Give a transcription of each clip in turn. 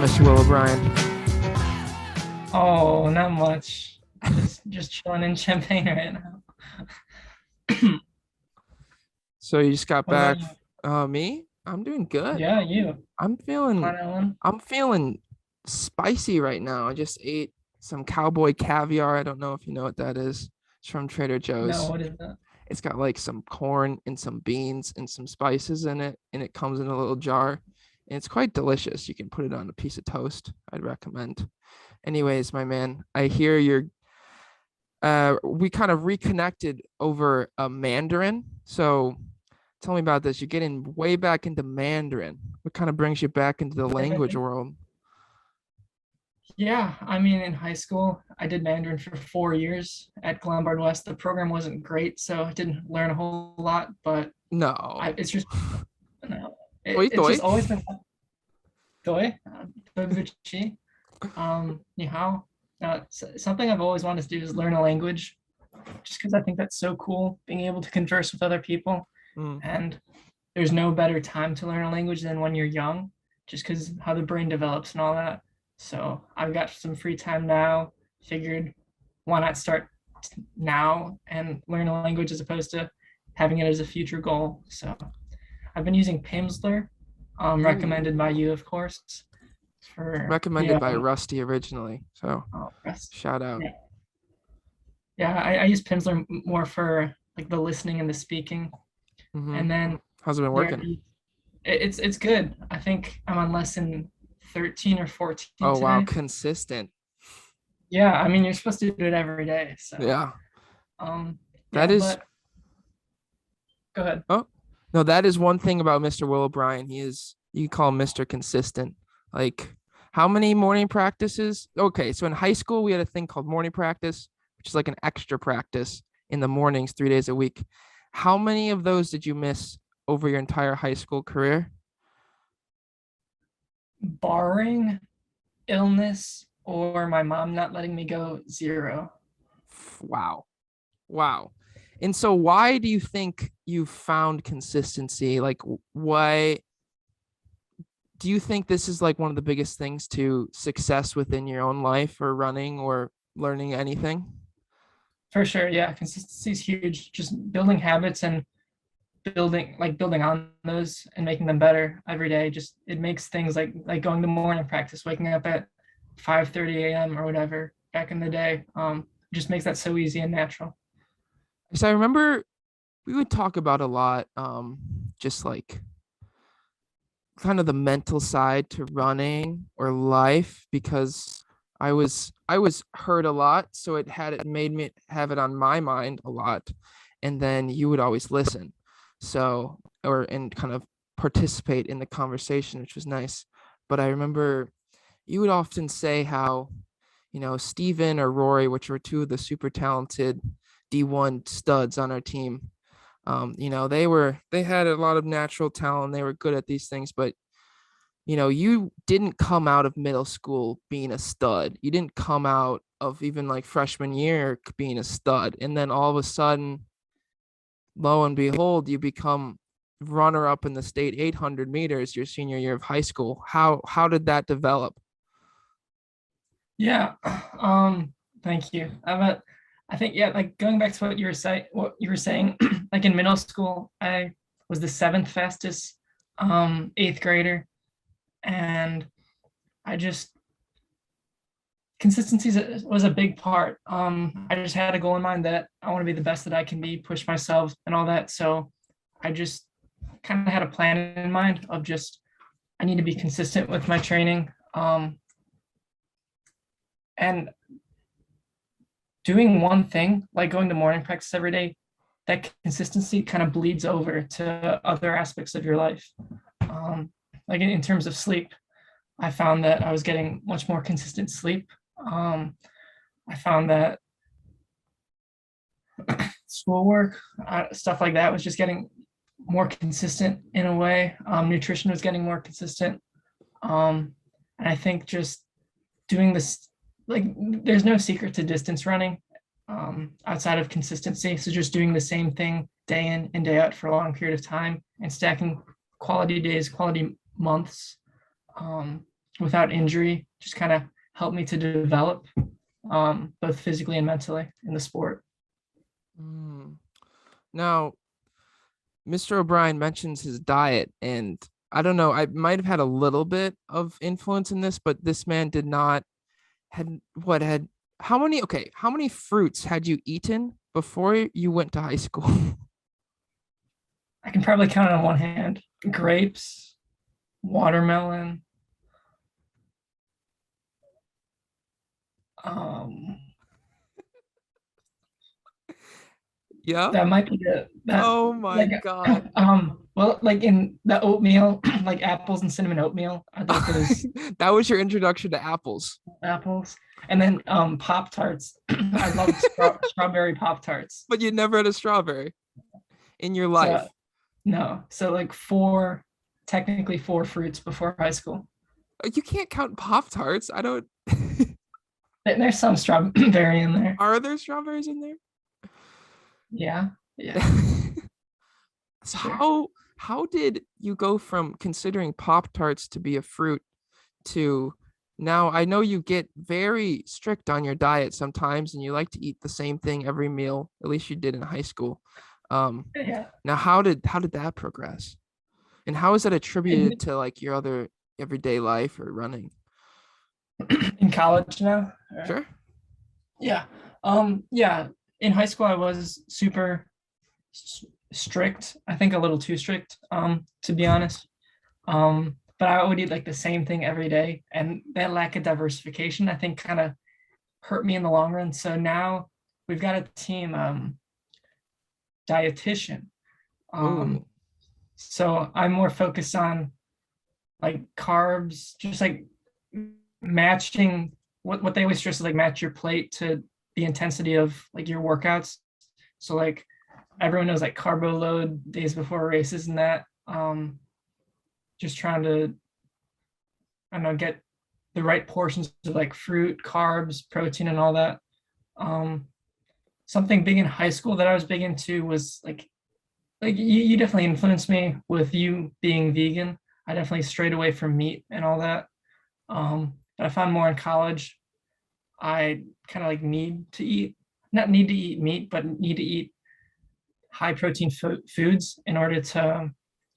Mr. Will O'Brien? Oh, not much. Just chilling in Champaign right now. So you just got What about back. you? Me? I'm doing good. Yeah, you. I'm feeling Pine Island? I'm feeling spicy right now. I just ate some cowboy caviar. I don't know if you know what that is. It's from Trader No, Joe's. what is that? It's got like some corn and some beans and some spices in it, and it comes in a little jar. And it's quite delicious. You can put it on a piece of toast. I'd recommend. Anyways, my man, I hear you're we kind of reconnected over a Mandarin. So tell me about this. You're getting way back into Mandarin. What kind of brings you back into the language world? Yeah, I mean, in high school, I did Mandarin for 4 years at Glenbard West. The program wasn't great, so I didn't learn a whole lot, but No. it's just, no, Toi it's toi. just always been Doi, Doibuchi, Ni Hao. Something I've always wanted to do is learn a language, just because I think that's so cool, being able to converse with other people. Mm. And there's no better time to learn a language than when you're young, just because how the brain develops and all that. So I've got some free time now. Figured why not start now and learn a language as opposed to having it as a future goal. So I've been using Pimsleur, Ooh. recommended by you, of course, for Recommended by Rusty originally. So rest. shout out. Yeah, yeah. I use Pimsleur more for like the listening and the speaking, Mm-hmm. and then How's it been yeah, working? it's good. I think I'm on lesson 13 or 14 Oh wow, today. consistent. Yeah, I mean you're supposed to do it every day, so Yeah. That yeah, is but go ahead. oh no, that is one thing about Mr. Will O'Brien. He is you can call him Mr. Consistent. Like how many morning practices? Okay, so in high school we had a thing called morning practice, which is like an extra practice in the mornings 3 days a week. How many of those did you miss over your entire high school career? Barring illness or my mom not letting me go, zero. Wow. Wow. And so why do you think you found consistency? Like why do you think this is like one of the biggest things to success within your own life or running or learning anything? For sure, yeah. Consistency is huge. Just building habits and building on those and making them better every day. Just it makes things like going to morning practice, waking up at 5:30 a.m. or whatever back in the day. Just makes that so easy and natural. So I remember we would talk about a lot, just like kind of the mental side to running or life because I was hurt a lot, so it made me have it on my mind a lot, and then you would always listen, so or and kind of participate in the conversation, which was nice. But I remember you would often say how Steven or Rory, which were two of the super talented D1 studs on our team, they had a lot of natural talent. They were good at these things, but you didn't come out of middle school being a stud. You didn't come out of even like freshman year being a stud. And then all of a sudden, lo and behold, you become runner up in the state 800 meters your senior year of high school. How did that develop? Yeah. Thank you. I think yeah, like going back to what you were saying, like in middle school, I was the seventh fastest eighth grader, and I just consistency was a big part. I just had a goal in mind that I want to be the best that I can be, push myself and all that. So I just kind of had a plan in mind of just I need to be consistent with my training. And doing one thing, like going to morning practice every day, that consistency kind of bleeds over to other aspects of your life. Like in terms of sleep, I found that I was getting much more consistent sleep. Um, I found that schoolwork, stuff like that, was just getting more consistent in a way. Nutrition was getting more consistent. And I think just doing this, like, there's no secret to distance running outside of consistency. So just doing the same thing day in and day out for a long period of time and stacking quality days, quality months, um, without injury, just kind of helped me to develop both physically and mentally in the sport. Mm. Now, Mr. O'Brien mentions his diet, and I don't know, I might have had a little bit of influence in this, but this man did not had what had how many fruits had you eaten before you went to high school? I can probably count it on one hand. Grapes, watermelon, um, Yeah. that might be that Oh my like God. well, like in the oatmeal, like apples and cinnamon oatmeal. I think those That was your introduction to apples, apples. And then Pop Tarts. I love strawberry Pop Tarts. but you never had a strawberry in your So life. no, so like four, technically four fruits before high school. You can't count Pop Tarts. I don't. There's some strawberry in there. Are there strawberries in there? Yeah, yeah, So sure. how did you go from considering Pop Tarts to be a fruit to now? I know you get very strict on your diet sometimes, and you like to eat the same thing every meal. At least you did in high school. Um, Yeah. Now how did that progress, and how is that attributed to like your other everyday life or running? In college now. Sure. Yeah. Yeah. In high school, I was super strict. I think a little too strict, to be honest. But I would eat like the same thing every day, and that lack of diversification, I think, kind of hurt me in the long run. So now we've got a team dietitian. Um, Oh, so I'm more focused on like carbs, just like matching what they always stress is like match your plate to the intensity of like your workouts. So like everyone knows like carbo load days before races and that. Just trying to I don't know get the right portions of like fruit, carbs, protein, and all that. Um, Something big in high school that I was big into was like you definitely influenced me with you being vegan. I definitely strayed away from meat and all that. But I found more in college. I kind of like need to eat, not need to eat meat, but need to eat high protein foods in order to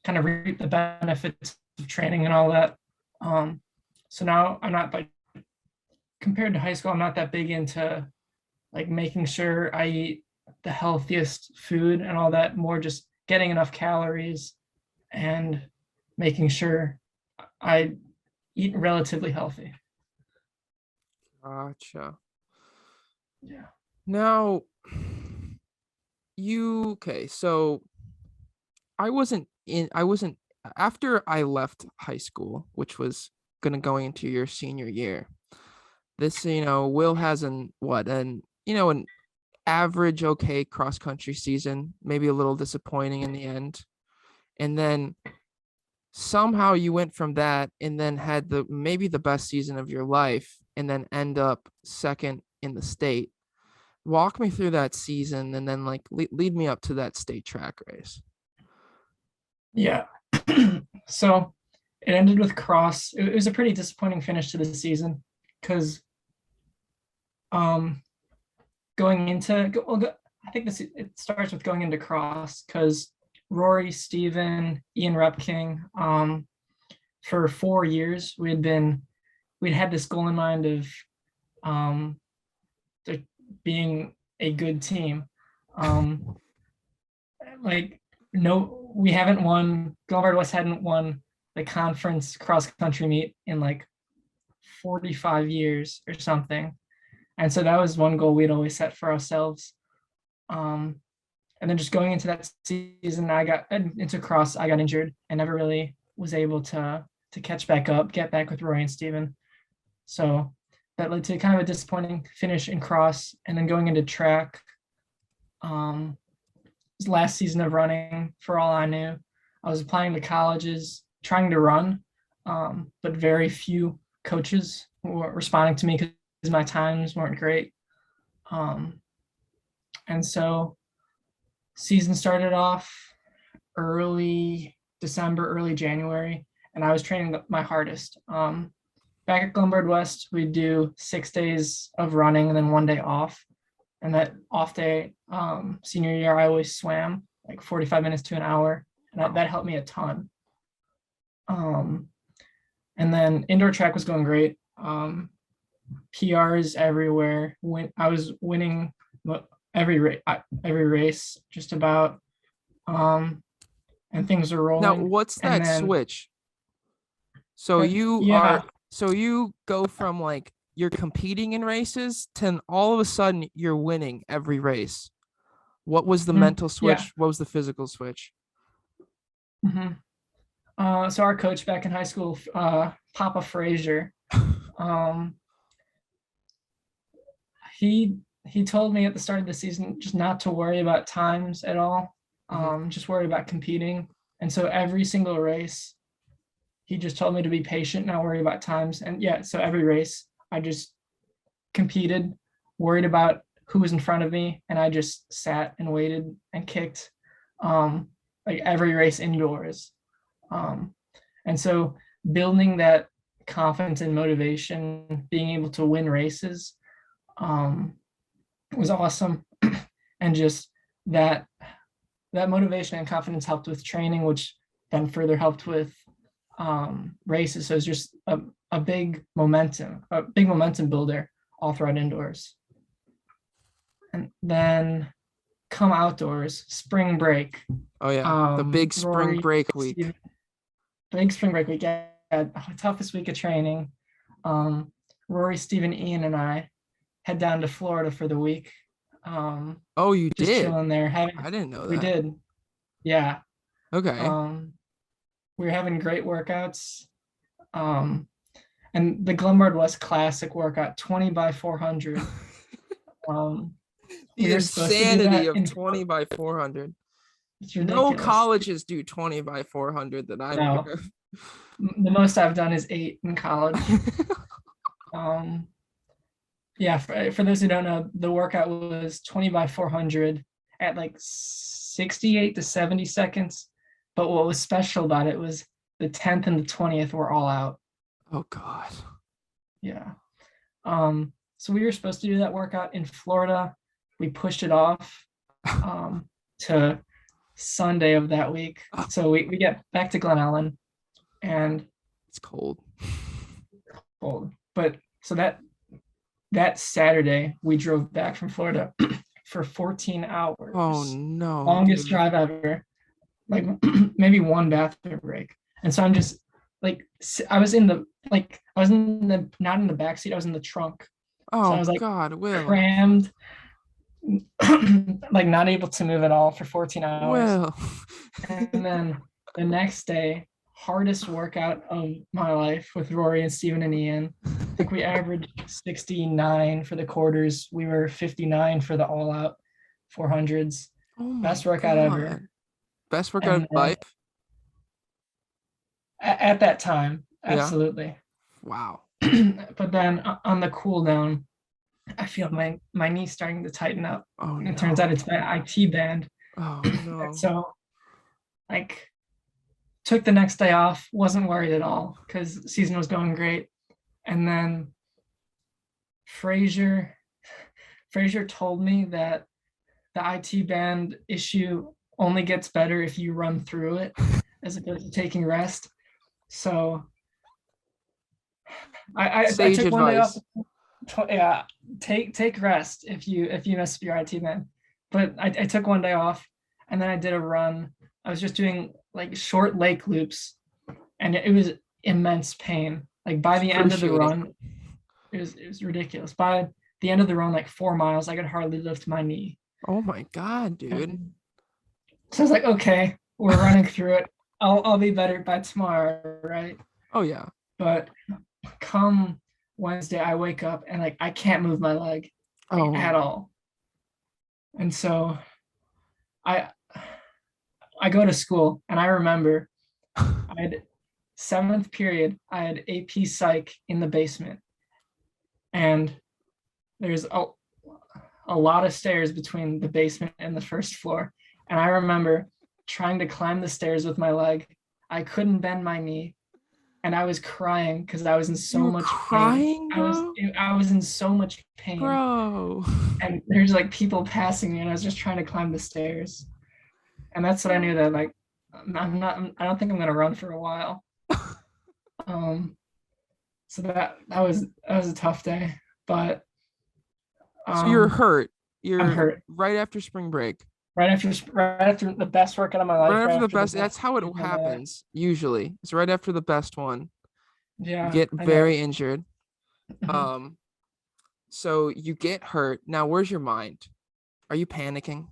kind of reap the benefits of training and all that. Um, so now I'm not like compared to high school, I'm not that big into like making sure I eat the healthiest food and all that, more just getting enough calories and making sure I eat relatively healthy. gotcha. Yeah. Now, okay, so I wasn't after I left high school, which was gonna going into your senior year. This, Will has an average okay cross country season, maybe a little disappointing in the end. And then somehow you went from that and then had the maybe the best season of your life and then end up second in the state. Walk me through that season and then like lead me up to that state track race. Yeah. So it ended with cross. It was a pretty disappointing finish to the season because um going into I think this it starts with going into cross because Rory, Steven, Ian Repking, for 4 years we'd had this goal in mind of um being a good team. Um like no, we haven't won. Glenbard West hadn't won the conference cross country meet in like 45 years or something. And so that was one goal we'd always set for ourselves. Um, and then just going into that season, I got into cross. I got injured and never really was able to catch back up, get back with Roy and Steven. So that led to kind of a disappointing finish in cross. And then going into track, um, last season of running, for all I knew, I was applying to colleges, trying to run, but very few coaches were responding to me because my times weren't great. Um, and so season started off early December, early January, and I was training my hardest. back at Glenbard West, we do 6 days of running and then 1 day off. And that off day, senior year, I always swam like 45 minutes to an hour, and that helped me a ton. And then indoor track was going great. PRs everywhere. I was winning every race, just about. And things are rolling. Now, what's that switch? So you go from like you're competing in races to all of a sudden you're winning every race. What was the mental switch? Yeah. What was the physical switch? So our coach back in high school, Papa Frazier, he told me at the start of the season just not to worry about times at all, just worry about competing. And so every single race, he just told me to be patient, not worry about times. And yeah, so every race, I just competed, worried about who was in front of me, and I just sat and waited and kicked, like every race indoors. And so building that confidence and motivation, being able to win races, was awesome. And just that motivation and confidence helped with training, which then further helped with races. So it's just a big momentum builder all throughout indoors. And then come outdoors, spring break. Oh yeah, the big spring break week. Big spring break week. Yeah, toughest week of training. Rory, Stephen, Ian, and I head down to Florida for the week. Oh, you just did? Chilling there. I didn't know that. We did. Yeah. Okay. We were having great workouts. And the Glenbard West Classic workout, 20 by 400. The insanity of 20 by 400. No colleges do 20 by 400 that I'm aware of. The most I've done is 8 in college. Yeah, for those who don't know, the workout was 20 by 400 at like 68 to 70 seconds. But what was special about it was the 10th and the 20th were all out. Oh God. Yeah. So we were supposed to do that workout in Florida. We pushed it off to Sunday of that week. So we get back to Glen Ellen, and it's cold. But so that Saturday we drove back from Florida for 14 hours. Oh no. Longest drive ever. Like maybe one bathroom break. And so I'm just like, I was not in the back seat, I was in the trunk. Oh, so I was like, God, Will. Crammed, like not able to move at all for 14 hours. Will. And then the next day, hardest workout of my life with Rory and Stephen and Ian. I think we averaged 69 for the quarters. We were 59 for the all out 400s. Oh, best workout ever. Best workout of life? At that time, absolutely. Yeah. Wow. But then on the cool down, I feel my knee starting to tighten up. Oh, and it turns out it's my IT band. Oh no. So like took the next day off, wasn't worried at all because season was going great. And then Frazier told me that the IT band issue only gets better if you run through it as opposed to taking rest. So I took one day off. Yeah, take rest if you mess up your IT band. But I took one day off, and then I did a run. I was just doing like short lake loops, and it was immense pain. Like by the end of the run, it was ridiculous. By the end of the run, like 4 miles, I could hardly lift my knee. Oh my God, dude. So I was like, okay, we're running through it. I'll be better by tomorrow, right? Oh yeah. But come Wednesday, I wake up and like I can't move my leg at all. And so I go to school, and I remember I had 7th period, I had AP Psych in the basement, and there's a lot of stairs between the basement and the first floor. And I remember trying to climb the stairs with my leg. I couldn't bend my knee. and I was crying because I was in You so were much pain. crying, bro? I was in so much pain, Bro. and there's like people passing me, and I was just trying to climb the stairs. And that's what I knew, that like I don't think I'm gonna run for a while. Um, so that was a tough day, but So you're um, hurt. I'm You're hurt. right after spring break. Right after the best workout of my life, Right right after the after the best. best That's how it season of my life. happens usually. It's right after the best one. You Yeah, get I know. very injured. Um, so you get hurt. Now, where's your mind? Are you panicking?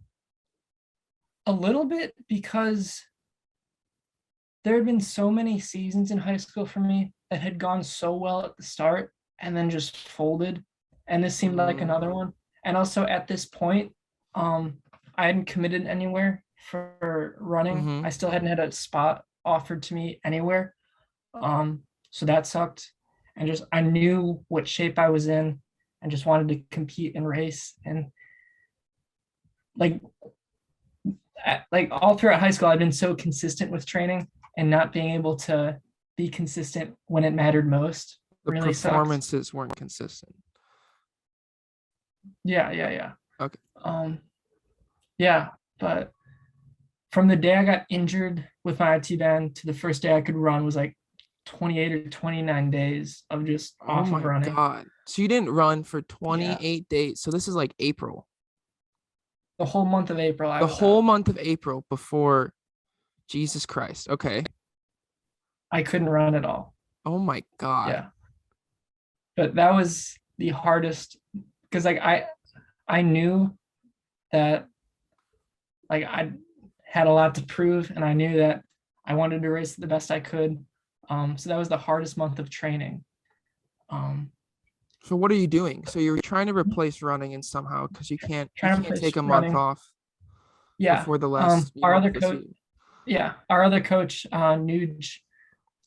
A little bit, because there had been so many seasons in high school for me that had gone so well at the start and then just folded. And this seemed like Mm, another one. And also at this point, I hadn't committed anywhere for running. mm-hmm. I still hadn't had a spot offered to me anywhere. So that sucked. And just I knew what shape I was in and just wanted to compete and race. And like like all throughout high school, I've been so consistent with training, and not being able to be consistent when it mattered most The really sucked. performances weren't consistent. Yeah. Okay. Um, yeah, but from the day I got injured with my IT band to the first day I could run was like 28 or 29 days of just Oh off of my running. God. So you didn't run for Yeah, 28 days. So this is like April. the whole month of April I The was whole out. month of April before Jesus Christ. Okay. I couldn't run at all. Oh my God. Yeah, but that was the hardest, because like I knew that like I had a lot to prove, and I knew that I wanted to race the best I could. So that was the hardest month of training. Um, So what are you doing? So you're trying to replace running and somehow because you Trying to can't replace take a month running. off Yeah. before the last Our of other the coach, season. yeah, our other coach, Nuge,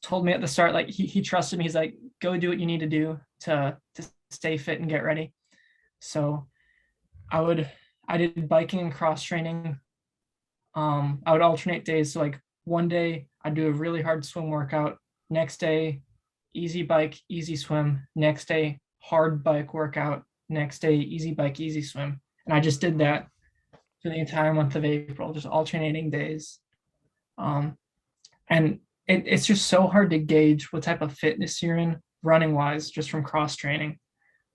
told me at the start, like he trusted me. He's like, go do what you need to do to stay fit and get ready. So I would I did biking and cross training. I would alternate days. So like one day I'd do a really hard swim workout. Next day, easy bike, easy swim. Next day, hard bike workout. Next day, easy bike, easy swim. And I just did Mhm. that for the entire month of April, just alternating days. Um, and it's just so hard to gauge what type of fitness you're in running wise, just from cross training.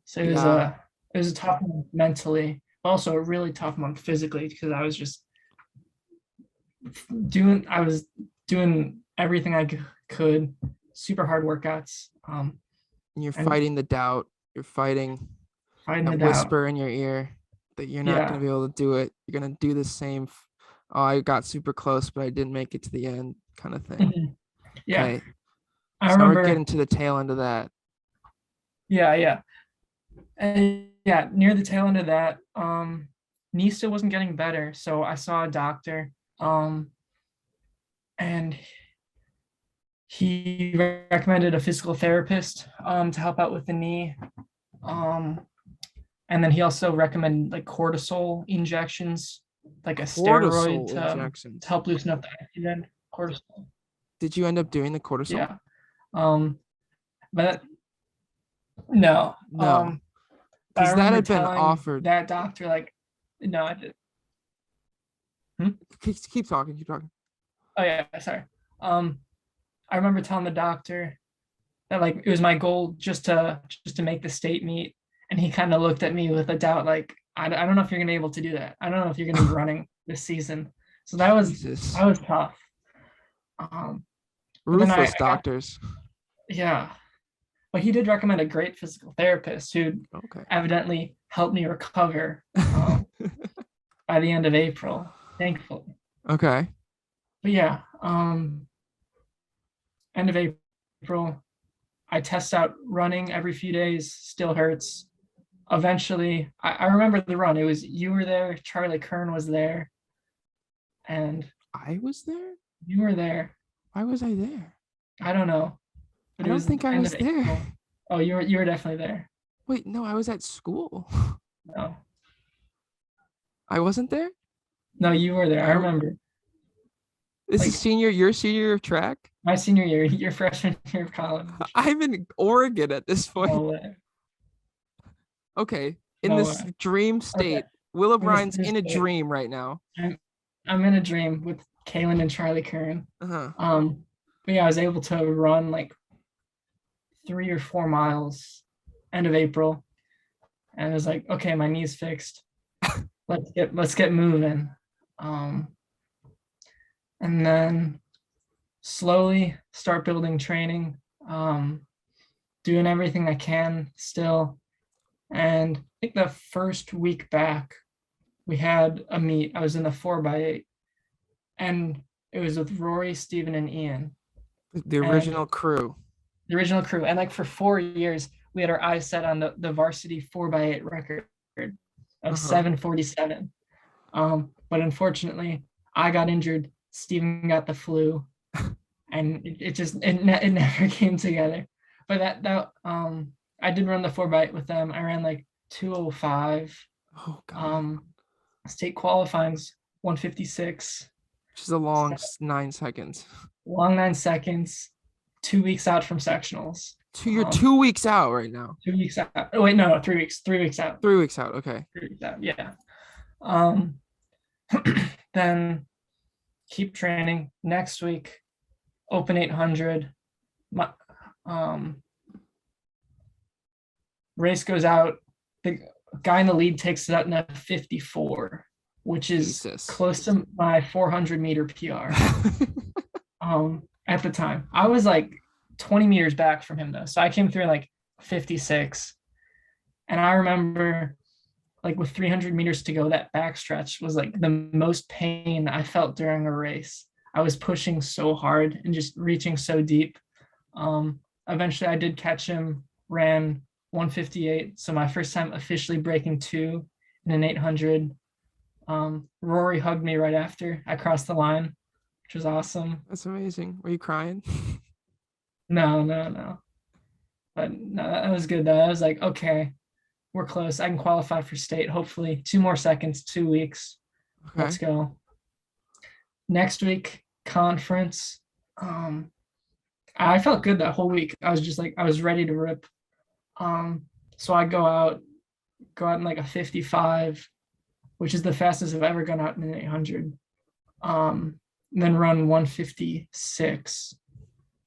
So Yeah. it was a tough month mentally, but also a really tough month physically, because I was doing everything I could, super hard workouts, And you're and fighting the doubt. You're fighting fighting that it out. whisper in your ear that you're not going Yeah. to be able to do it. You're going to do the same. Oh, I got super close, but I didn't make it to the end kind of thing. Mhm. Yeah. Okay. I So now we're remember. getting to the tail end of that. Yeah. And yeah, near the tail end of that, knee still wasn't getting better. So I saw a doctor, and he recommended a physical therapist, to help out with the knee. Um, and then he also recommended like cortisol injections, like a steroid Cortisol to injections. help loosen up the accident. Cortisol. Did you end up doing the cortisol? Yeah. Um, but no. No, I because that remember had been telling offered. that doctor, like, no, I did. Hmm? Keep talking. Keep talking. Oh yeah, sorry. Um, I remember telling the doctor that like it was my goal just to make the state meet, and he kind of looked at me with a doubt, like, I don't know if you're gonna be able to do that. I don't know if you're gonna be running this season. So Jesus. that was tough. Um, but then Ruthless I got, doctors. yeah, but he did recommend a great physical therapist who Okay. evidently helped me recover, by the end of April, thankfully. Okay. But yeah, end of April, I test out running every few days, still hurts. Eventually, I remember the run. It was you were there, Charlie Kern was there, and I was there? you were there. Why was I there? I don't know, but I it don't was the think I end was of there. April. Oh, you were definitely there. Wait, no, I was at school. No, I wasn't there? no, you were there. I I remember. This like is your senior year of track? my senior year, your freshman year of college. I'm in Oregon at this point. No way. Okay. In No this way. dream Okay. state, Will In this O'Brien's new in a state, dream right now. I'm in a dream with Kalen and Charlie Curran. Uh-huh. But yeah, I was able to run like 3 or 4 miles end of April. And I was like, okay, my knee's fixed. Let's get moving. Um, and then slowly start building training, doing everything I can still. And I think the first week back, we had a meet. I was in the 4x8, and it was with Rory, Steven, and Ian, The and original crew. the original crew. And like for 4 years, we had our eyes set on the varsity 4x8 record of 7:47. But unfortunately, I got injured. Steven got the flu, and it never came together. But I did run the 4x8 with them. I ran like 2:05. Oh god. State qualifying's 1:56. Which is a long 9 seconds. Long 9 seconds. 2 weeks out from sectionals. You're 2 weeks out right now. 2 weeks out. Oh wait, no, 3 weeks. 3 weeks out. 3 weeks out. Okay. 3 weeks out. Yeah. Then keep training. Next week, open 800. My race goes out. The guy in the lead takes it out in a 54, which is Jesus. close to my 400-meter PR. At the time, I was like 20 meters back from him though, so I came through in like 56. And I remember, like with 300 meters to go, that backstretch was like the most pain I felt during a race. I was pushing so hard and just reaching so deep. Eventually, I did catch him, ran 1:58. So my first time officially breaking 2 in an 800. Rory hugged me right after I crossed the line, which was awesome. That's amazing. Were you crying? No. But no, that was good though. I was like, okay, we're close. I can qualify for state. Hopefully 2 more seconds, 2 weeks. Okay. Let's go. Next week, conference. I felt good that whole week. I was just like, I was ready to rip. So I go out in like a 55, which is the fastest I've ever gone out in an 800. And then run 1:56,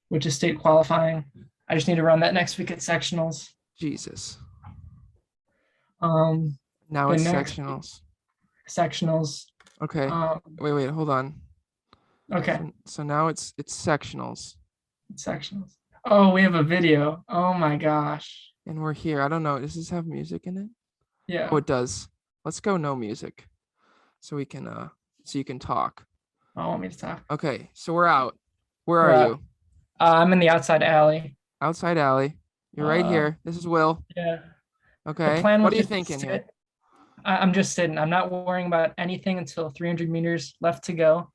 which is state qualifying. I just need to run that next week at sectionals. Jesus. Now it's sectionals. Sectionals. Okay. Wait, hold on. Okay. So now it's sectionals. Sectionals. Oh, we have a video. Oh my gosh. And we're here. I don't know. Does this have music in it? Yeah. Oh, it does. Let's go no music. So we can so you can talk. I want me to talk. Okay, so we're out. Where are you? I'm in the outside alley. Outside alley. You're right here. This is Will. Yeah. Okay. What are you thinking here? I'm just sitting. I'm not worrying about anything until 300 meters left to go.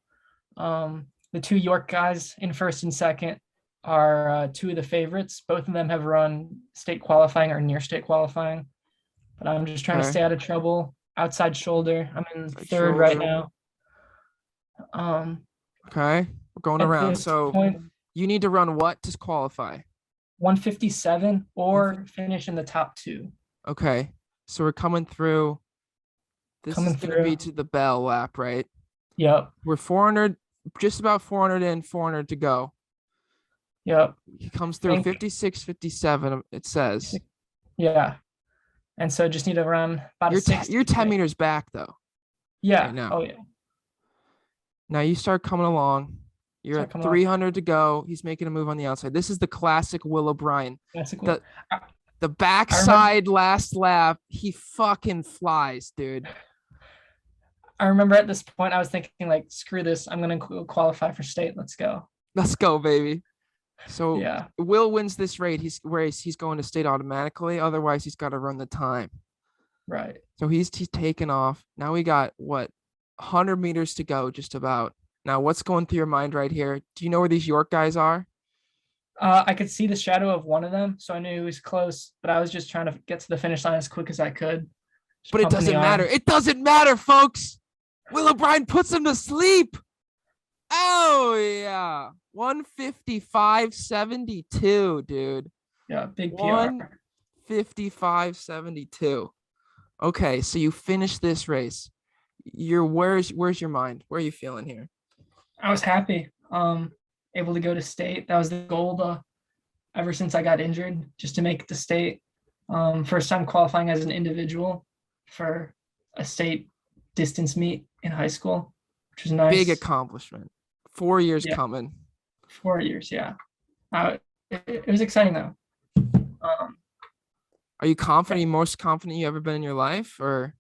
The 2 York guys in first and second are 2 of the favorites. Both of them have run state qualifying or near state qualifying. But I'm just trying to stay out of trouble. Outside shoulder. I'm in third right now. Okay. We're going around. So you need to run what to qualify? 1:57 or finish in the top 2. Okay. So we're coming through. This is going to be to the bell lap, right? Yep. We're 400, just about 400 in, 400 to go. Yep. He comes through 56, 57, it says. Yeah. And so just need to run about you're 10 meters back though. Yeah. Right now. Oh yeah. Now you start coming along. You're at 300 to go. He's making a move on the outside. This is the classic Will O'Brien. The backside last lap, he fucking flies, dude. I remember at this point I was thinking like, screw this. I'm going to qualify for state. Let's go. Let's go, baby. So yeah. Will wins this race. He's going to state automatically. Otherwise, he's got to run the time. Right. So he's taking off. Now we got 100 meters to go, just about. Now, what's going through your mind right here? Do you know where these York guys are? I could see the shadow of one of them, so I knew he was close. But I was just trying to get to the finish line as quick as I could. But it doesn't matter. It doesn't matter, folks. Will O'Brien puts him to sleep. Oh yeah. 155.72, dude. Yeah, big PR. 155.72. Okay, so you finished this race. Where's your mind? Where are you feeling here? I was happy. Able to go to state. That was the goal ever since I got injured, just to make it to state. First time qualifying as an individual for a state distance meet in high school, which was Big nice. accomplishment. 4 years Yeah, coming. 4 years. Yeah, it was exciting though. Um, Are you confident? You most confident you ever been in your life? Or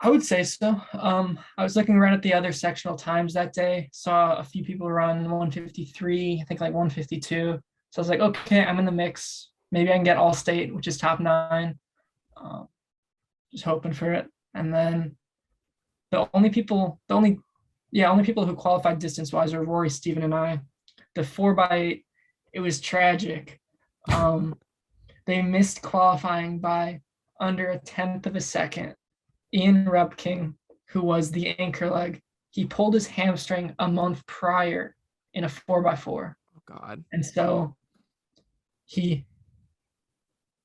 I would say so. I was looking around at the other sectional times that day, saw a few people run 153, I think like 152. So I was like, okay, I'm in the mix. Maybe I can get all state, which is top nine. Um, just hoping for it. And then only people who qualified distance wise are Rory, Steven, and I. The 4x8, it was tragic. They missed qualifying by under a tenth of a second. Ian Repking, who was the anchor leg, he pulled his hamstring a month prior in a 4x4. oh God. And so he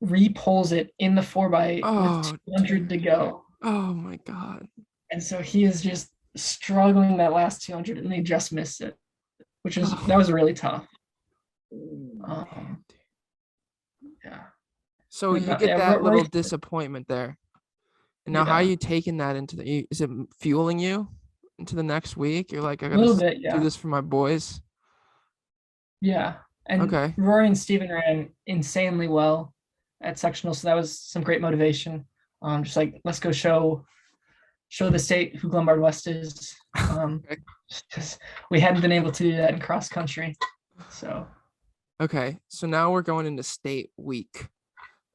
repulls it in the 4x8 with Oh 200 to go. oh my God. And so he is just struggling that last 200 and they just missed it, that was really tough. Man. Yeah. So you Yeah, get that Rory, little disappointment there. And now how are yeah, you taking that is it fueling you into the next week? You're like, I a little gotta bit, do yeah. this for my boys. Yeah. And Okay. Rory and Steven ran insanely well at sectional, so that was some great motivation. Just like let's go show the state who Glenbard West is. Okay. Because we hadn't been able to do that in cross country. So Okay. So now we're going into state week.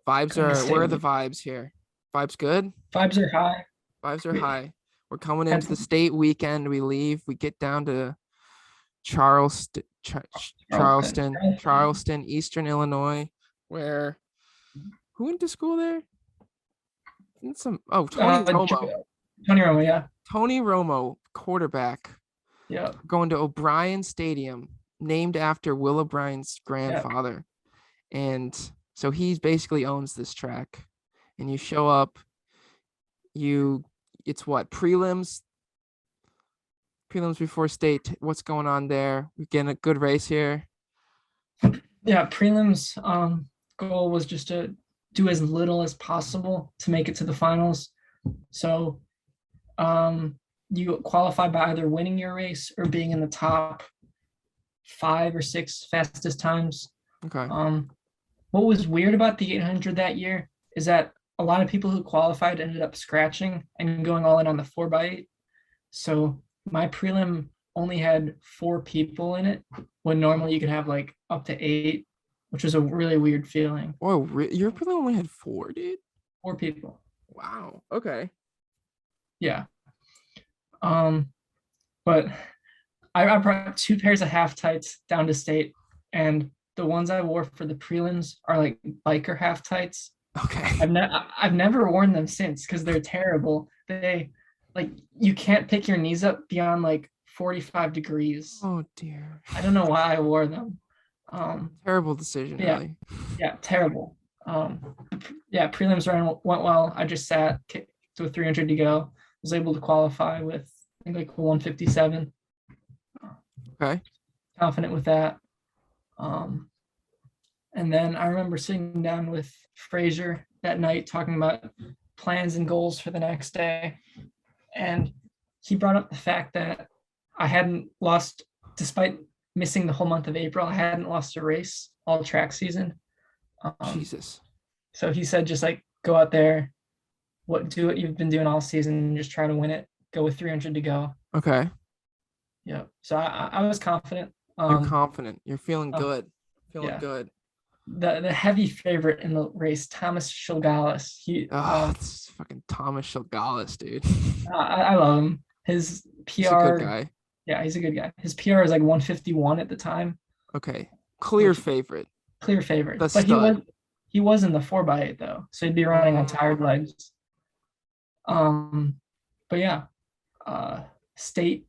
Vibes going to are where state are the week. vibes here? Vibes good? Vibes are high. Vibes are We high. We're coming had into the state weekend. We leave. We get down to Charleston, Charleston, Eastern Illinois, where who went to school there? Tony Romo. Tony Romo, yeah. Tony Romo, quarterback, Yeah. going to O'Brien Stadium, named after Will O'Brien's Yeah. grandfather. And so he basically owns this track. And you show up, it's what, prelims before state. What's going on there? We getting a good race here. Yeah, prelims goal was just to do as little as possible to make it to the finals. So you qualify by either winning your race or being in the top 5 or 6 fastest times. Okay. What was weird about the 800 that year is that a lot of people who qualified ended up scratching and going all in on the 4x8. So my prelim only had 4 people in it when normally you could have like up to 8, which was a really weird feeling. Oh, your prelim only had 4, dude? 4 people. Wow. Okay. Yeah. But I brought 2 pairs of half tights down to state, and the ones I wore for the prelims are like biker half tights. Okay. I've never worn them since because they're terrible. They like you can't pick your knees up beyond like 45 degrees. Oh dear. I don't know why I wore them. Terrible decision, really. Yeah, terrible. Yeah, prelims went well. I just sat with 300 to go. Was able to qualify with I think like 157. Okay. Confident with that. And then I remember sitting down with Fraser that night talking about plans and goals for the next day. And he brought up the fact that I hadn't lost, despite missing the whole month of April, I hadn't lost a race all track season. Jesus. So he said, just like go out there, do what you've been doing all season, and just try to win it. Go with 300 to go. Okay. Yeah. So I was confident. You're confident. You're feeling good. Feeling good. The heavy favorite in the race, Thomas Shilgalis. It's fucking Thomas Shilgalis, dude. I love him. His PR. He's a good guy. Yeah, he's a good guy. His PR is like 151 at the time. Okay. Clear favorite. Clear favorite. But he was in the 4x8 though, so he'd be running on tired legs. But yeah, state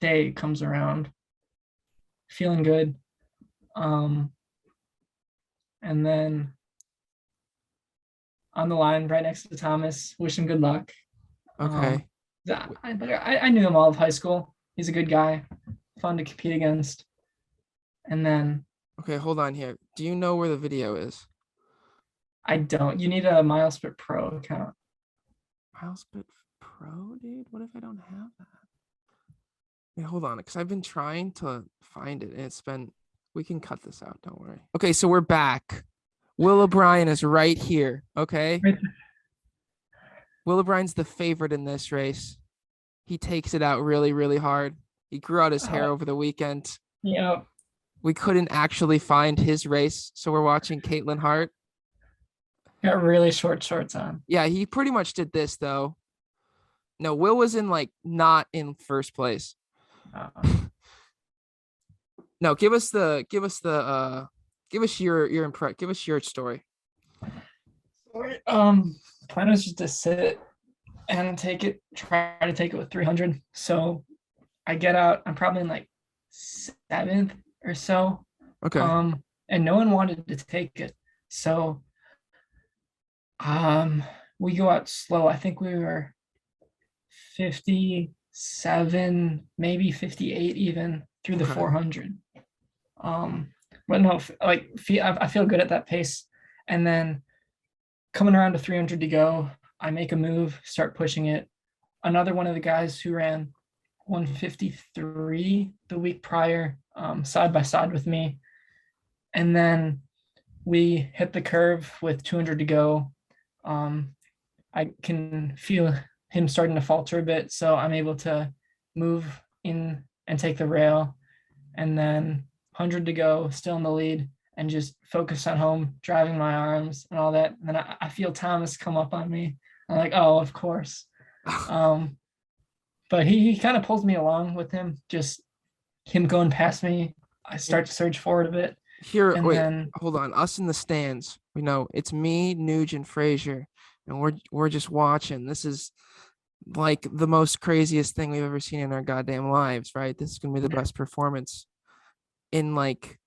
day comes around, feeling good. Um, and then on the line right next to Thomas, wish him good luck. Um, Okay. I knew him all of high school. He's a good guy, fun to compete against. And then Okay, hold on here. Do you know where the video is? I don't. You need a MileSplit Pro account. MileSplit Pro, dude? What if I don't have that? Wait, hold on, because I've been trying to find it and it's been, we can cut this out, don't worry. Okay, so we're back. Will O'Brien is right here, okay? Right. Will O'Brien's the favorite in this race. He takes it out really, really hard. He grew out his hair over the weekend. Yeah. We couldn't actually find his race, so we're watching Caitlin Hart. Got really short shorts on. Yeah, he pretty much did this though. No, Will was in like not in first place. No, give us your story. Plan was just to sit and try to take it with 300. So I get out, I'm probably in like 7th or so. Okay. And no one wanted to take it. So we go out slow. I think we were 57, maybe 58 even through the 400. But no, like I feel good at that pace. And then coming around to 300 to go, I make a move, start pushing it. Another one of the guys who ran 153 the week prior, side by side with me. And then we hit the curve with 200 to go. I can feel him starting to falter a bit, so I'm able to move in and take the rail. And then 100 to go, still in the lead, and just focus on home, driving my arms and all that. And then I feel Thomas come up on me. I'm like, oh, of course. But he kind of pulls me along with him, just him going past me. I start to surge forward a bit. Here, and wait, hold on. Us in the stands, we know it's me, Nuge, and Frazier, and we're just watching. This is like the most craziest thing we've ever seen in our goddamn lives, right? This is gonna be the best performance in like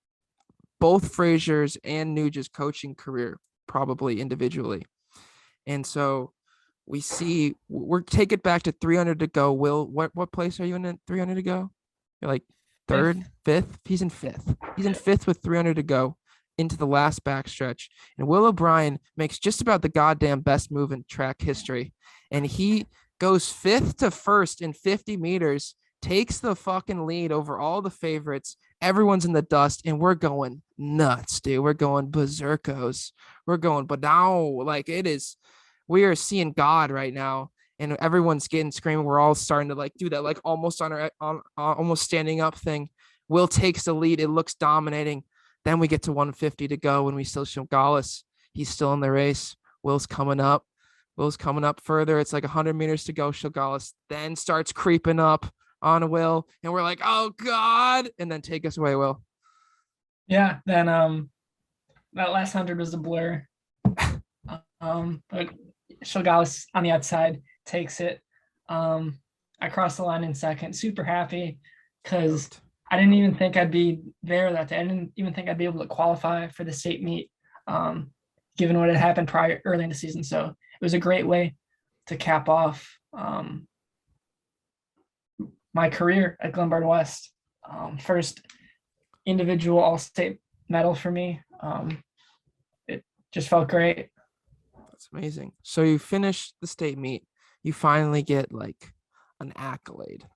both Frazier's and Nuge's coaching career, probably individually. And so we're take it back to 300 to go. Will, what place are you in at 300 to go? You're like third, fifth. He's in fifth. He's in fifth with 300 to go into the last backstretch. And Will O'Brien makes just about the goddamn best move in track history. And he goes fifth to first in 50 meters, takes the fucking lead over all the favorites. Everyone's in the dust, and we're going nuts, dude. We're going berserkos. We're going, but now, like, we are seeing God right now, and everyone's getting screaming. We're all starting to like do that, like almost almost standing up thing. Will takes the lead. It looks dominating. Then we get to 150 to go, and we still show Gallus. He's still in the race. Will's coming up. Will's coming up further. It's like 100 meters to go. Shogales then starts creeping up on Will, and we're like, oh God, and then take us away, Will. Yeah, then that last 100 was a blur. But Shogales on the outside takes it. I crossed the line in second, super happy because I didn't even think I'd be there that day. I didn't even think I'd be able to qualify for the state meet, given what had happened early in the season. So it was a great way to cap off my career at Glenbard West. First individual all-state medal for me. It just felt great. That's amazing. So you finish the state meet. You finally get like an accolade,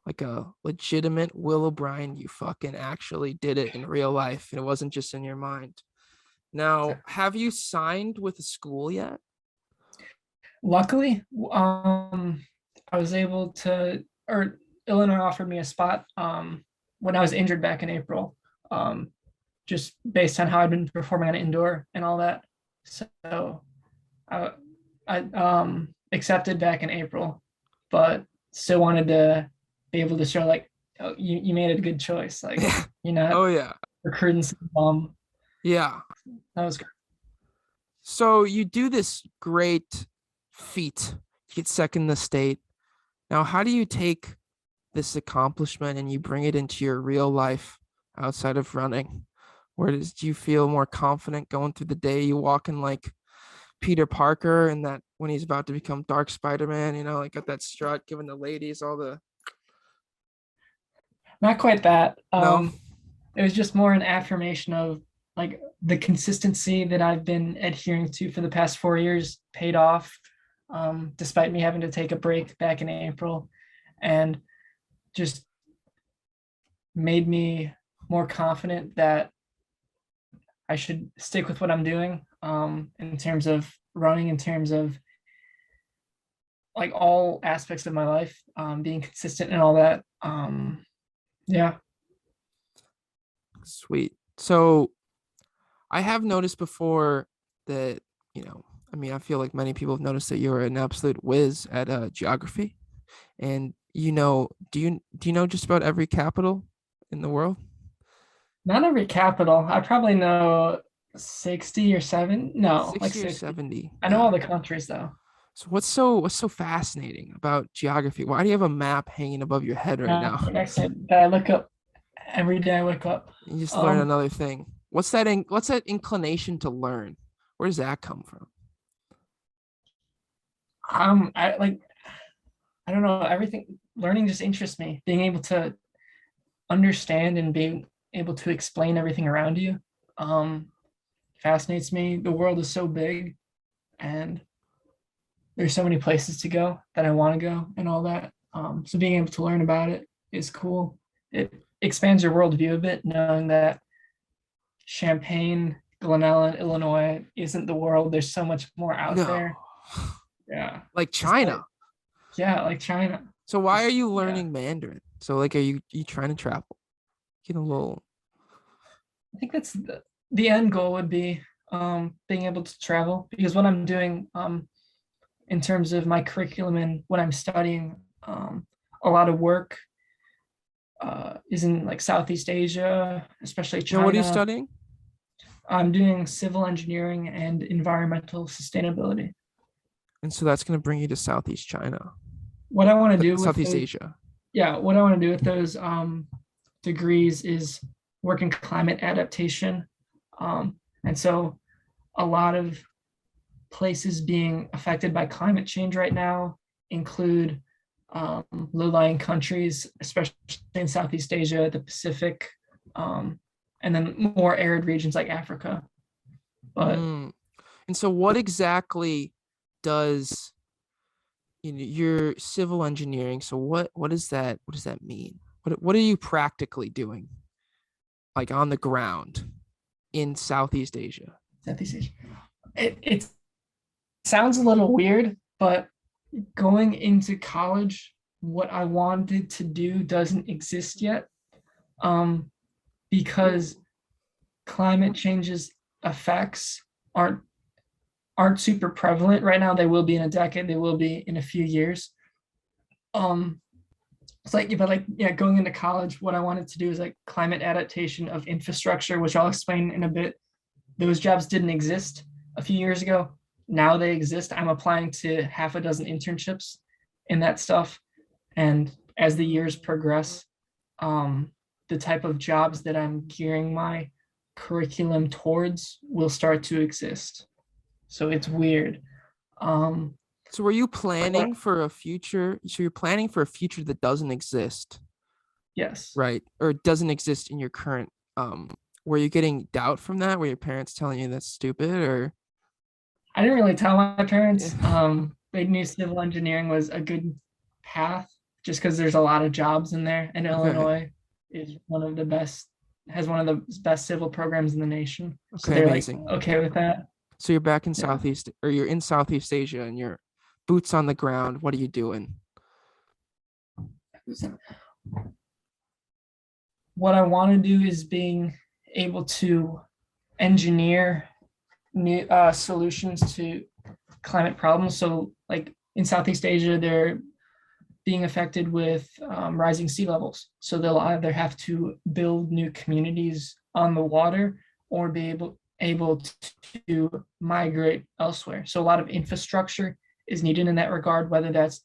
like a legitimate Will O'Brien. You fucking actually did it in real life, and it wasn't just in your mind. Now, have you signed with a school yet? Luckily, I was able to, or Illinois offered me a spot when I was injured back in April, just based on how I'd been performing on indoor and all that. So I accepted back in April, but still wanted to be able to show like, oh, you made a good choice. Like, you know, oh yeah, recruiting some yeah, that was great. So you do this great feat. You get second in the state. Now, how do you take this accomplishment and you bring it into your real life outside of running? Do you feel more confident going through the day? You walk in like Peter Parker and that when he's about to become Dark Spider-Man, like got that strut, giving the ladies all the Not quite that. no. It was just more an affirmation of like the consistency that I've been adhering to for the past 4 years paid off, despite me having to take a break back in April, and just made me more confident that I should stick with what I'm doing, in terms of running, in terms of like all aspects of my life, being consistent and all that. Yeah. Sweet. So I have noticed before that, I mean, I feel like many people have noticed that you're an absolute whiz at geography. And do you know just about every capital in the world? Not every capital. I probably know 60 or 7. No, like 60 or 60. 70. I know Yeah. all the countries though. So what's so fascinating about geography? Why do you have a map hanging above your head right now? Next that I look up every day I wake up. You just learn Um, another thing. What's that inclination to learn? Where does that come from? I like, I don't know, everything learning just interests me. Being able to understand and being able to explain everything around you, um, fascinates me. The world is so big, and there's so many places to go that I want to go and all that. So being able to learn about it is cool. It expands your worldview a bit, knowing that Champaign, Glen Ellen, Illinois isn't the world. There's so much more out No. there. Yeah. Like Just like, China. yeah, like China. So why are Just, you yeah. learning Mandarin? So like, are you trying to travel? Get a little. I think that's the end goal would be, being able to travel, because what I'm doing, in terms of my curriculum and what I'm studying, a lot of work, is in like Southeast Asia, especially What are you China. studying? I'm doing civil engineering and environmental sustainability. And so that's gonna bring you to Southeast China, What I want to do with Southeast those, Asia. yeah, what I want to do with those, degrees is work in climate adaptation. And so a lot of places being affected by climate change right now include, low-lying countries, especially in Southeast Asia, the Pacific, and then more arid regions like Africa. But Mm. And so what exactly does your civil engineering? So what does that mean? What are you practically doing, like on the ground in Southeast Asia? Southeast Asia, it sounds a little weird, but going into college, what I wanted to do doesn't exist yet, um, because climate change's effects aren't super prevalent right now. They will be in a decade. They will be in a few years. Um, it's like, but like, yeah, going into college, what I wanted to do is like climate adaptation of infrastructure, which I'll explain in a bit. Those jobs didn't exist a few years ago. Now they exist. I'm applying to half a dozen internships in that stuff. And as the years progress, the type of jobs that I'm gearing my curriculum towards will start to exist. So it's weird. Um, So were you planning for a future? So you're planning for a future that doesn't exist, yes. right? Or doesn't exist in your current were you getting doubt from that? Were your parents telling you that's stupid or I didn't really tell my yeah. parents. They knew civil engineering was a good path just because there's a lot of jobs in there. And Okay. Illinois is one of the best, has one of the best civil programs in the nation. So Okay, they're like amazing. okay with that. So you're back in Yeah. Southeast or you're in Southeast Asia and you're boots on the ground. What are you doing? What I want to do is being able to engineer new, solutions to climate problems. So, like in Southeast Asia, they're being affected with, rising sea levels. So they'll either have to build new communities on the water or be able to migrate elsewhere. So a lot of infrastructure is needed in that regard, whether that's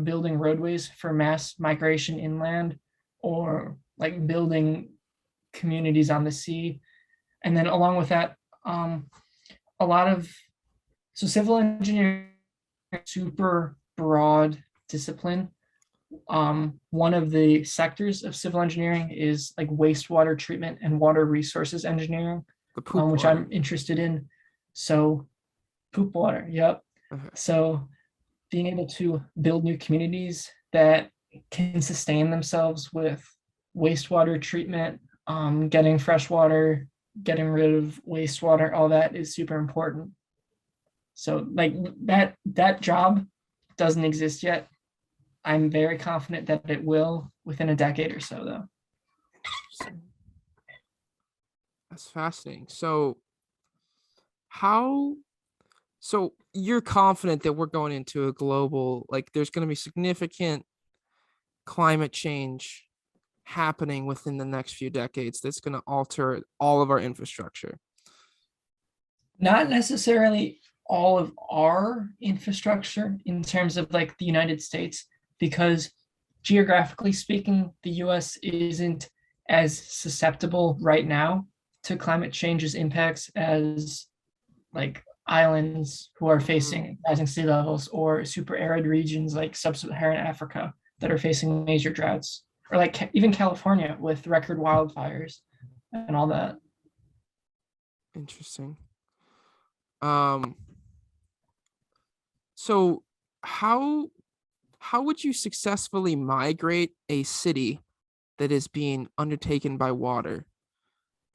building roadways for mass migration inland, or like building communities on the sea. And then along with that, a lot of civil engineering, super broad discipline. One of the sectors of civil engineering is like wastewater treatment and water resources engineering, The poop which water. I'm interested in. So poop water, yep. Okay. So being able to build new communities that can sustain themselves with wastewater treatment, getting fresh water, getting rid of wastewater, all that is super important. So like that job doesn't exist yet. I'm very confident that it will within a decade or so, though. That's fascinating. So you're confident that we're going into a global, like there's going to be significant climate change happening within the next few decades that's going to alter all of our infrastructure. Not necessarily all of our infrastructure in terms of like the United States, because geographically speaking, the US isn't as susceptible right now to climate change's impacts as like islands who are facing rising sea levels, or super arid regions like sub-Saharan Africa that are facing major droughts, or like even California with record wildfires and all that. Interesting. So how would you successfully migrate a city that is being undertaken by water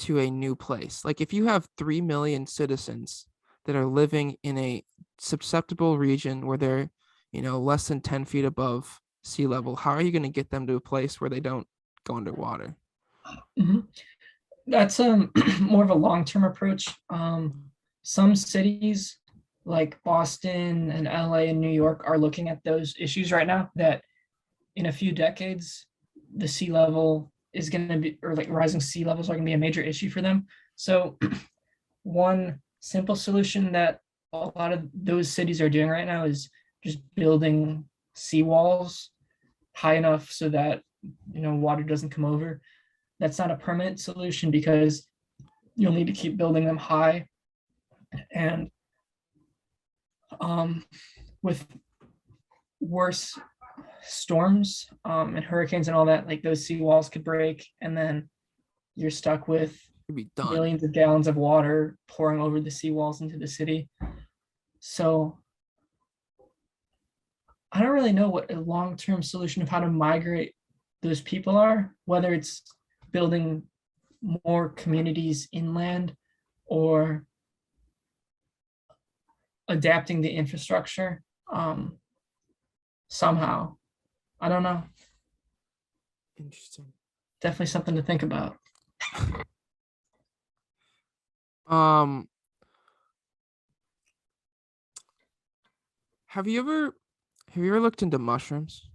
to a new place? Like if you have 3 million citizens that are living in a susceptible region where they're, less than 10 feet above sea level, how are you going to get them to a place where they don't go underwater? Mm-hmm. That's more of a long-term approach. Some cities like Boston and LA and New York are looking at those issues right now, that in a few decades, the sea level is going to be, or like rising sea levels are going to be a major issue for them. So one simple solution that a lot of those cities are doing right now is just building seawalls high enough so that, water doesn't come over. That's not a permanent solution because you'll need to keep building them high. And with worse storms and hurricanes and all that, like those seawalls could break, and then you're stuck with It'd be done. millions of gallons of water pouring over the seawalls into the city. So I don't really know what a long-term solution of how to migrate those people are, whether it's building more communities inland or adapting the infrastructure somehow. I don't know. Interesting. Definitely something to think about. Um, have you ever looked into mushrooms?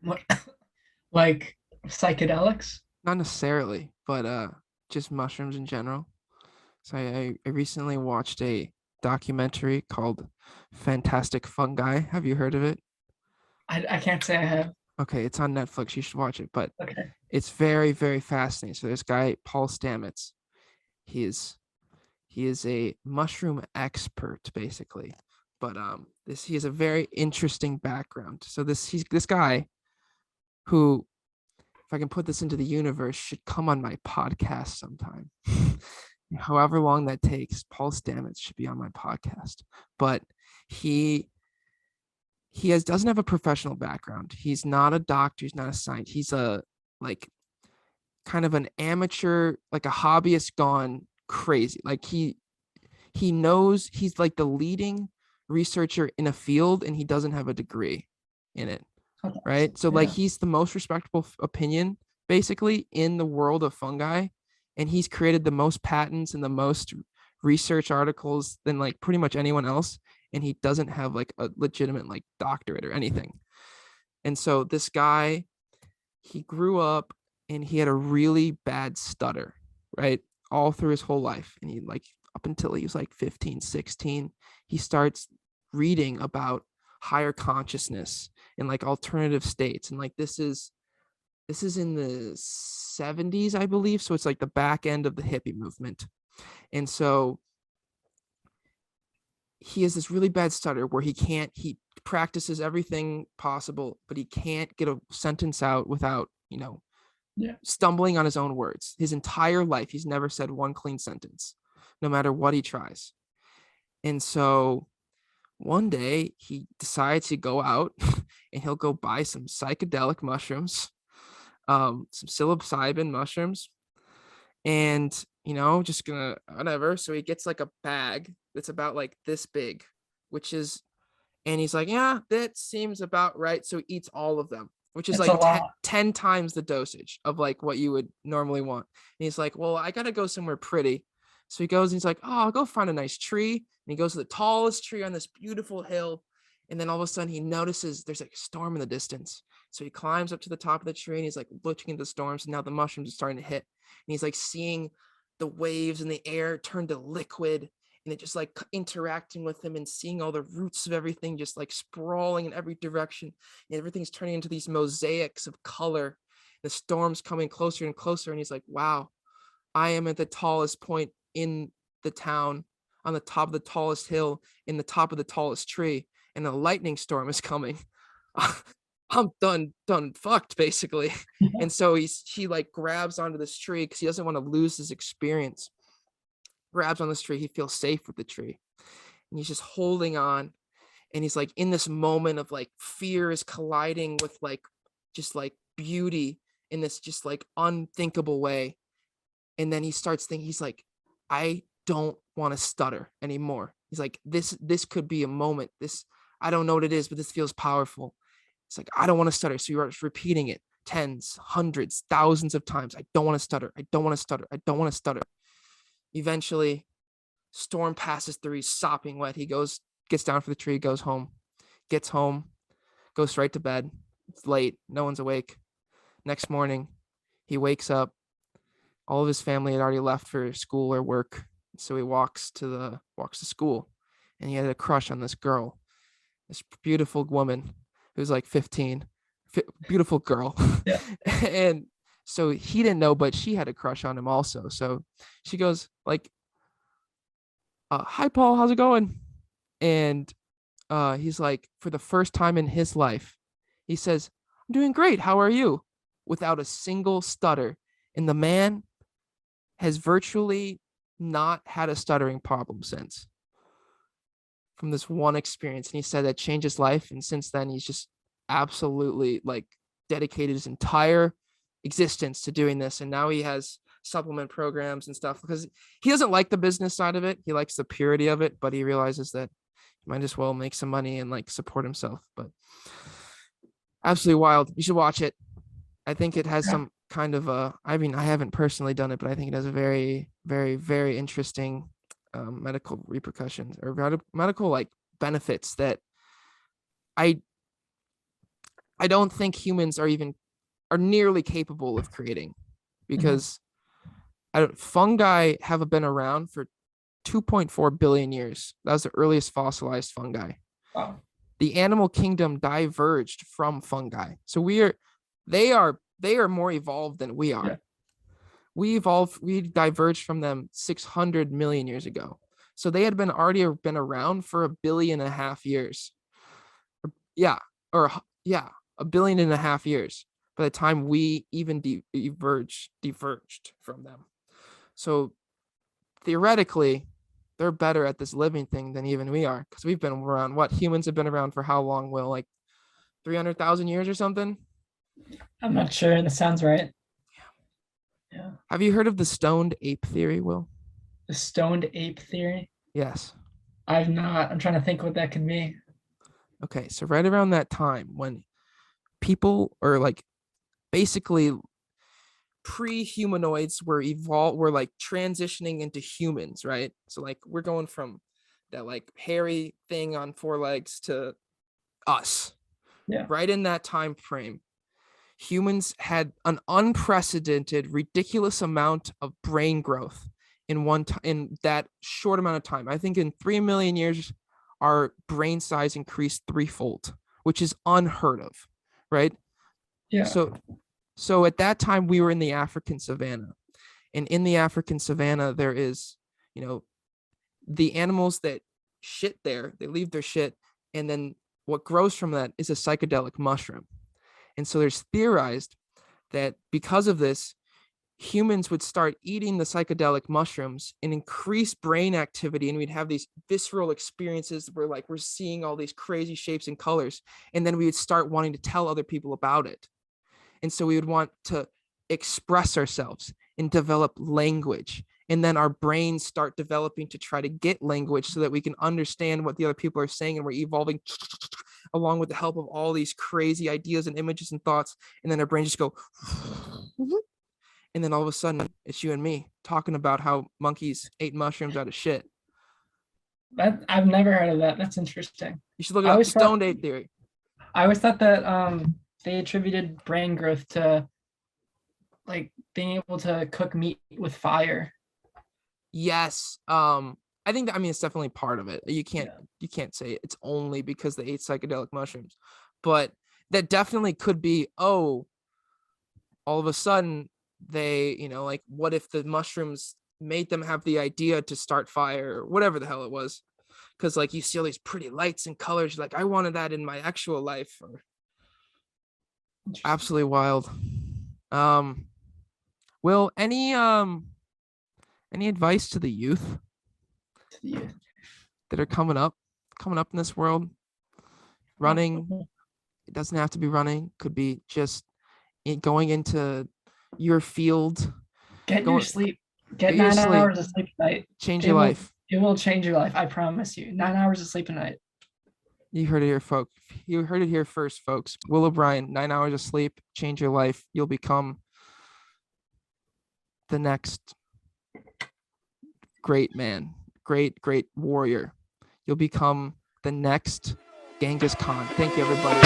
What, like psychedelics? Not necessarily, but just mushrooms in general. So I recently watched a documentary called Fantastic Fungi. Have you heard of it? I can't say I have. Okay, it's on Netflix. You should watch it, but Okay. it's very, very fascinating. So this guy, Paul Stamets, he is a mushroom expert, basically. But he has a very interesting background. So he's this guy who, if I can put this into the universe, should come on my podcast sometime. However long that takes, Paul Stamets should be on my podcast. But he doesn't have a professional background. He's not a doctor. He's not a scientist. He's a like kind of an amateur, like a hobbyist gone crazy. Like he knows, he's like the leading researcher in a field, and he doesn't have a degree in it. Right. So like he's the most respectable opinion basically in the world of fungi, and he's created the most patents and the most research articles than like pretty much anyone else, and he doesn't have like a legitimate like doctorate or anything. And so this guy, he grew up and he had a really bad stutter, right? All through his whole life. And he like up until he was like 15, 16, he starts reading about higher consciousness and like alternative states. And like this is in the 70s, I believe. So it's like the back end of the hippie movement. And so he has this really bad stutter where he practices everything possible, but he can't get a sentence out without, stumbling on his own words. His entire life, he's never said one clean sentence, no matter what he tries. And so one day he decides to go out and he'll go buy some psychedelic mushrooms, some psilocybin mushrooms, and just gonna whatever. So he gets like a bag that's about like this big, and he's like, yeah, that seems about right. So he eats all of them, which is It's a like lot. 10 times the dosage of like what you would normally want. And he's like, well, I gotta go somewhere pretty. So he goes and he's like, oh, I'll go find a nice tree. And he goes to the tallest tree on this beautiful hill. And then all of a sudden he notices there's like a storm in the distance. So he climbs up to the top of the tree and he's like looking at the storms. And now the mushrooms are starting to hit. And he's like seeing the waves in the air turn to liquid, and it just like interacting with him and seeing all the roots of everything just like sprawling in every direction, and everything's turning into these mosaics of color. The storm's coming closer and closer, and he's like, wow, I am at the tallest point in the town, on the top of the tallest hill, in the top of the tallest tree, and a lightning storm is coming. I'm done fucked, basically. And so he like grabs onto this tree because he doesn't want to lose his experience. Grabs on this tree, he feels safe with the tree, and he's just holding on. And he's like in this moment of like fear is colliding with like just like beauty in this just like unthinkable way. And then he starts thinking, he's like, I don't want to stutter anymore. He's like, this could be a moment. I don't know what it is, but this feels powerful. It's like, I don't want to stutter. So you're just repeating it tens, hundreds, thousands of times. I don't want to stutter. I don't want to stutter. I don't want to stutter. Eventually, storm passes through. He's sopping wet. He gets down for the tree, goes home, gets home, goes straight to bed. It's late. No one's awake. Next morning, he wakes up. All of his family had already left for school or work. So he walks to school, and he had a crush on this girl, this beautiful woman who's like 15, beautiful girl. Yeah. And so he didn't know, but she had a crush on him also. So she goes like, hi, Paul, how's it going? And he's like, for the first time in his life, he says, I'm doing great. How are you? Without a single stutter. And the man has virtually not had a stuttering problem since, from this one experience. And he said that changed his life. And since then, he's just absolutely like dedicated his entire existence to doing this. And now he has supplement programs and stuff because he doesn't like the business side of it. He likes the purity of it, but he realizes that he might as well make some money and like support himself. But absolutely wild. You should watch it. I think it has some kind of I haven't personally done it, but I think it has a very, very, very interesting medical repercussions or medical like benefits that I don't think humans are nearly capable of creating, because fungi have been around for 2.4 billion years. That was the earliest fossilized fungi. Wow. The animal kingdom diverged from fungi. So they are more evolved than we are. Yeah. We diverged from them 600 million years ago. So they had already been around for 1.5 billion years. Yeah. A billion and a half years by the time we even diverged from them. So theoretically, they're better at this living thing than even we are, because we've been around. What, humans have been around for how long, Will? Like 300,000 years or something? I'm not sure. That sounds right. Yeah. Have you heard of the stoned ape theory, Will? The stoned ape theory? Yes. I've not. I'm trying to think what that could be. Okay, so right around that time when people are like basically pre-humanoids were like transitioning into humans, right? So like we're going from that like hairy thing on 4 legs to us. Yeah. Right in that time frame, humans had an unprecedented, ridiculous amount of brain growth in that short amount of time. I think in 3 million years, our brain size increased threefold, which is unheard of, right? Yeah. So at that time we were in the African savannah, and in the African savannah there is, the animals that shit there, they leave their shit, and then what grows from that is a psychedelic mushroom. And so there's theorized that because of this, humans would start eating the psychedelic mushrooms and increase brain activity, and we'd have these visceral experiences where like we're seeing all these crazy shapes and colors, and then we would start wanting to tell other people about it. And so we would want to express ourselves and develop language, and then our brains start developing to try to get language so that we can understand what the other people are saying, and we're evolving along with the help of all these crazy ideas and images and thoughts. And then our brains just go and then all of a sudden it's you and me talking about how monkeys ate mushrooms out of shit. That I've never heard of that. That's interesting. You should look it up. Stoned ape theory. I always thought that they attributed brain growth to like being able to cook meat with fire. Yes. I think that, it's definitely part of it. You can't say it's only because they ate psychedelic mushrooms, but that definitely could be, all of a sudden they, like, what if the mushrooms made them have the idea to start fire or whatever the hell it was? Because like you see all these pretty lights and colors, like I wanted that in my actual life. Or absolutely wild. Will, any advice to the youth that are coming up in this world? Running, it doesn't have to be running, could be just going into your field. Get your sleep. Get 9 hours of sleep a night. Change your life. It will change your life. I promise you. 9 hours of sleep a night. You heard it here, folks. You heard it here first, folks. Will O'Brien, 9 hours of sleep, change your life. You'll become the next great man, great warrior. You'll become the next Genghis Khan. Thank you, everybody.